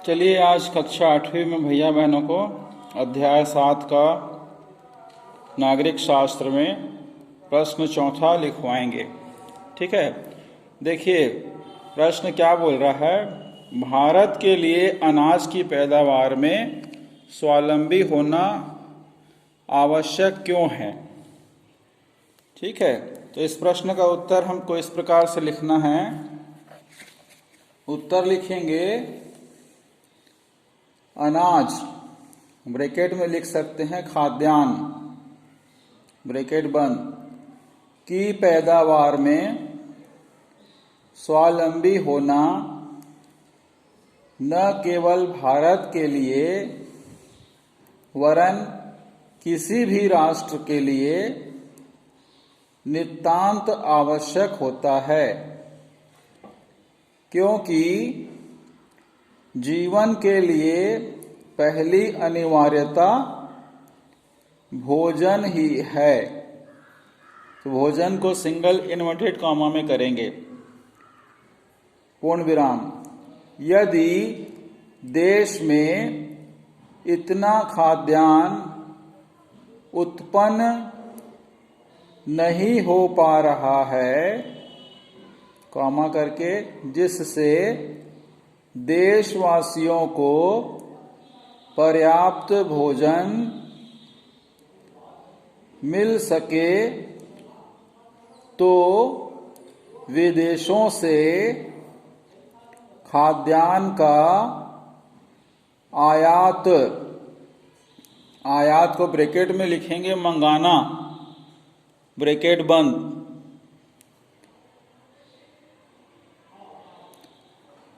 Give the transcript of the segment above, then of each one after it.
चलिए आज कक्षा 8वीं में भैया बहनों को अध्याय 7 का नागरिक शास्त्र में प्रश्न चौथा लिखवाएंगे। ठीक है, देखिए प्रश्न क्या बोल रहा है। भारत के लिए अनाज की पैदावार में स्वावलंबी होना आवश्यक क्यों है। ठीक है, तो इस प्रश्न का उत्तर हमको इस प्रकार से लिखना है। उत्तर लिखेंगे अनाज, ब्रैकेट में लिख सकते हैं खाद्यान्न, ब्रैकेट बंद, की पैदावार में स्वावलंबी होना न केवल भारत के लिए वरन किसी भी राष्ट्र के लिए नितांत आवश्यक होता है, क्योंकि जीवन के लिए पहली अनिवार्यता भोजन ही है। तो भोजन को सिंगल इन्वर्टेड कॉमा में करेंगे, पूर्ण विराम। यदि देश में इतना खाद्यान्न उत्पन्न नहीं हो पा रहा है, कॉमा करके, जिससे देशवासियों को पर्याप्त भोजन मिल सके, तो विदेशों से खाद्यान्न का आयात को ब्रैकेट में लिखेंगे मंगाना, ब्रैकेट बंद,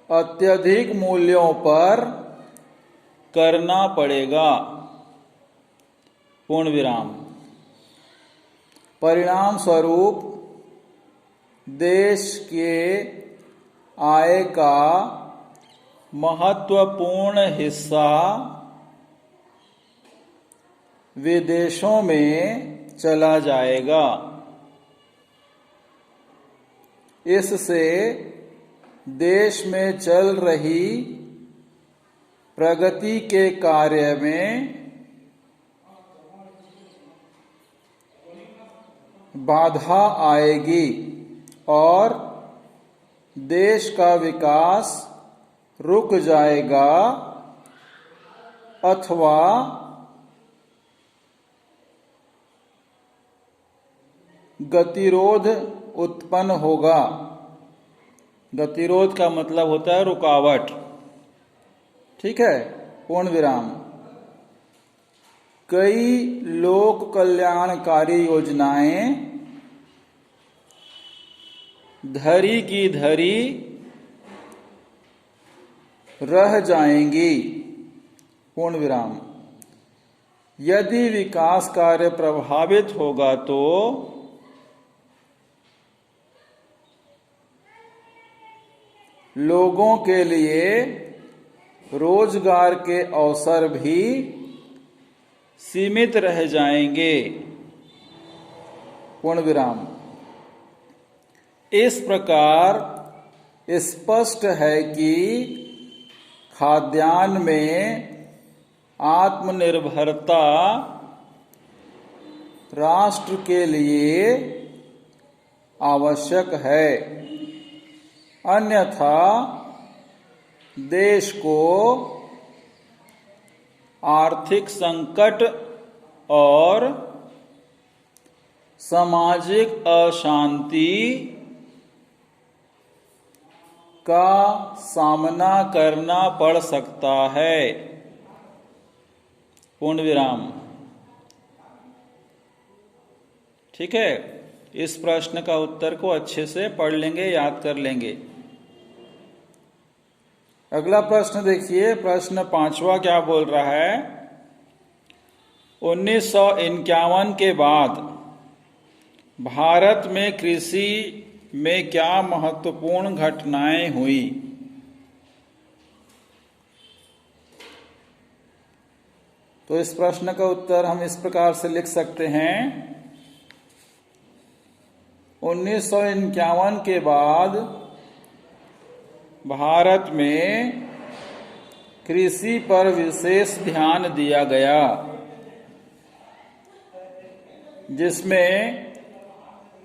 अत्यधिक मूल्यों पर करना पड़ेगा, पूर्ण विराम। परिणाम स्वरूप देश के आय का महत्वपूर्ण हिस्सा विदेशों में चला जाएगा। इससे देश में चल रही प्रगति के कार्य में बाधा आएगी और देश का विकास रुक जाएगा अथवा गतिरोध उत्पन्न होगा। गतिरोध का मतलब होता है रुकावट। ठीक है, पूर्ण विराम। कई लोक कल्याणकारी योजनाएं धरी की धरी रह जाएंगी, पूर्ण विराम। यदि विकास कार्य प्रभावित होगा तो लोगों के लिए रोजगार के अवसर भी सीमित रह जाएंगे, पूर्ण विराम। इस प्रकार स्पष्ट है कि खाद्यान्न में आत्मनिर्भरता राष्ट्र के लिए आवश्यक है, अन्यथा देश को आर्थिक संकट और सामाजिक अशांति का सामना करना पड़ सकता है, पूर्ण विराम। ठीक है, इस प्रश्न का उत्तर को अच्छे से पढ़ लेंगे, याद कर लेंगे। अगला प्रश्न देखिए, प्रश्न 5वां क्या बोल रहा है। 1951 के बाद भारत में कृषि में क्या महत्वपूर्ण घटनाएं हुई। तो इस प्रश्न का उत्तर हम इस प्रकार से लिख सकते हैं। 1951 के बाद भारत में कृषि पर विशेष ध्यान दिया गया, जिसमें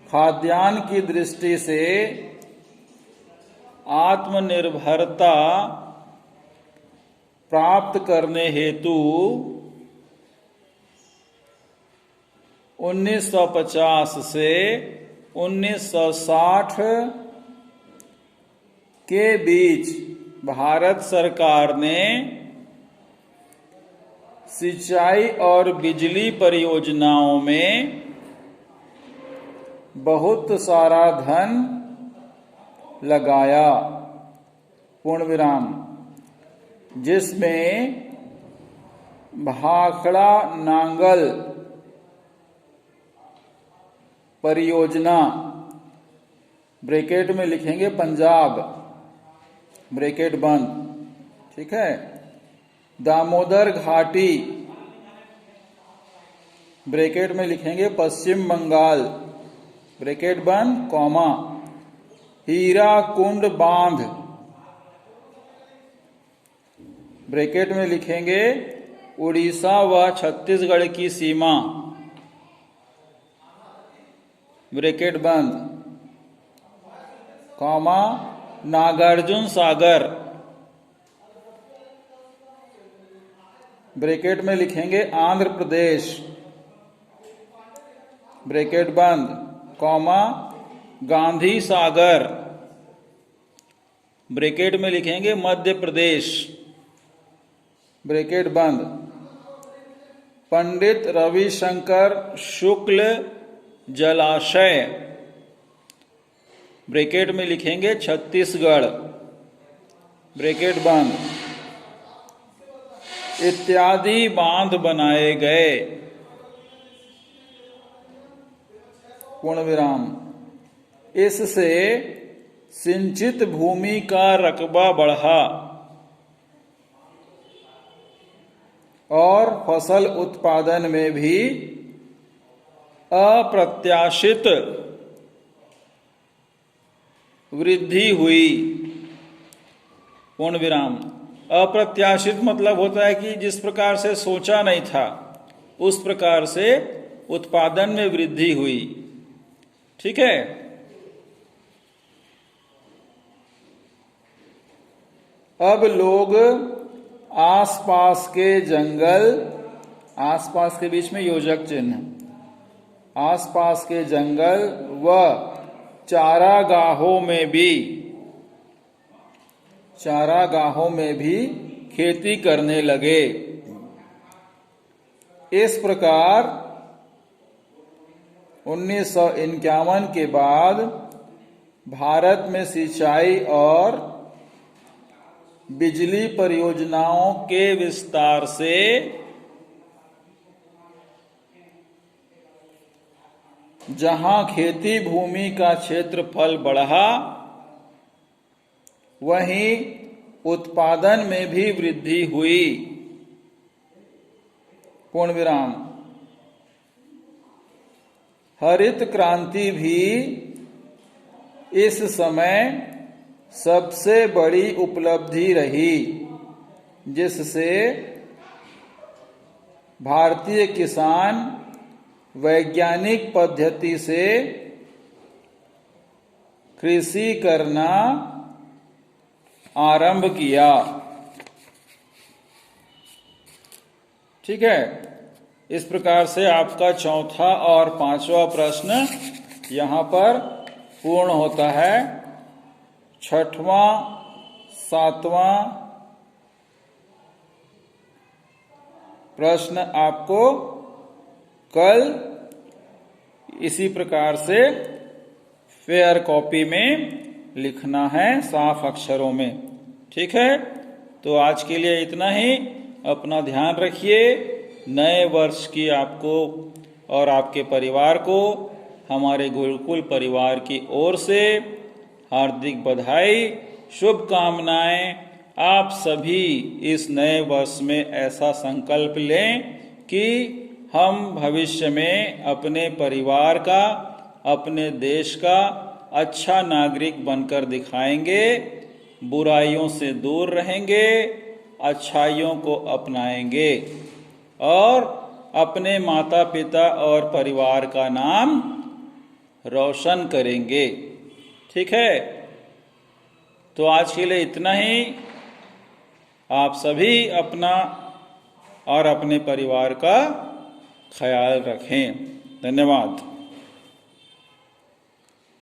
खाद्यान्न की दृष्टि से आत्मनिर्भरता प्राप्त करने हेतु 1950 से 1960 के बीच भारत सरकार ने सिंचाई और बिजली परियोजनाओं में बहुत सारा धन लगाया, पूर्ण विराम, जिसमें भाखड़ा नांगल परियोजना, ब्रैकेट में लिखेंगे पंजाब, ब्रैकेट बंद, ठीक है, दामोदर घाटी, ब्रैकेट में लिखेंगे पश्चिम बंगाल, ब्रैकेट बंद, कॉमा, हीराकुंड बांध, ब्रैकेट में लिखेंगे उड़ीसा व छत्तीसगढ़ की सीमा, ब्रैकेट बंद, कॉमा, नागार्जुन सागर, ब्रैकेट में लिखेंगे आंध्र प्रदेश, ब्रैकेट बंद, कॉमा, गांधी सागर, ब्रैकेट में लिखेंगे मध्य प्रदेश, ब्रैकेट बंद, पंडित रविशंकर शुक्ल जलाशय, ब्रैकेट में लिखेंगे छत्तीसगढ़, ब्रैकेट बंद, इत्यादि बांध बनाए गए, पूर्ण विराम। इससे सिंचित भूमि का रकबा बढ़ा और फसल उत्पादन में भी अप्रत्याशित वृद्धि हुई, पूर्ण विराम। अप्रत्याशित मतलब होता है कि जिस प्रकार से सोचा नहीं था उस प्रकार से उत्पादन में वृद्धि हुई, ठीक है। अब लोग आसपास के जंगल, आसपास के बीच में योजक चिन्ह, आसपास के जंगल व चारागाहों में भी खेती करने लगे। इस प्रकार 1951 के बाद भारत में सिंचाई और बिजली परियोजनाओं के विस्तार से जहां खेती भूमि का क्षेत्रफल बढ़ा, वहीं उत्पादन में भी वृद्धि हुई, पूर्ण विराम। हरित क्रांति भी इस समय सबसे बड़ी उपलब्धि रही, जिससे भारतीय किसान वैज्ञानिक पद्धति से कृषि करना आरंभ किया, ठीक है। इस प्रकार से आपका चौथा और पांचवा प्रश्न यहां पर पूर्ण होता है। छठवां, सातवां प्रश्न आपको कल इसी प्रकार से फेयर कॉपी में लिखना है, साफ अक्षरों में, ठीक है। तो आज के लिए इतना ही। अपना ध्यान रखिए। नए वर्ष की आपको और आपके परिवार को हमारे गुरुकुल परिवार की ओर से हार्दिक बधाई, शुभकामनाएं। आप सभी इस नए वर्ष में ऐसा संकल्प लें कि हम भविष्य में अपने परिवार का, अपने देश का अच्छा नागरिक बनकर दिखाएंगे, बुराइयों से दूर रहेंगे अच्छाइयों को अपनाएंगे और अपने माता पिता और परिवार का नाम रोशन करेंगे। ठीक है, तो आज के लिए इतना ही। आप सभी अपना और अपने परिवार का ख्याल रखें। धन्यवाद।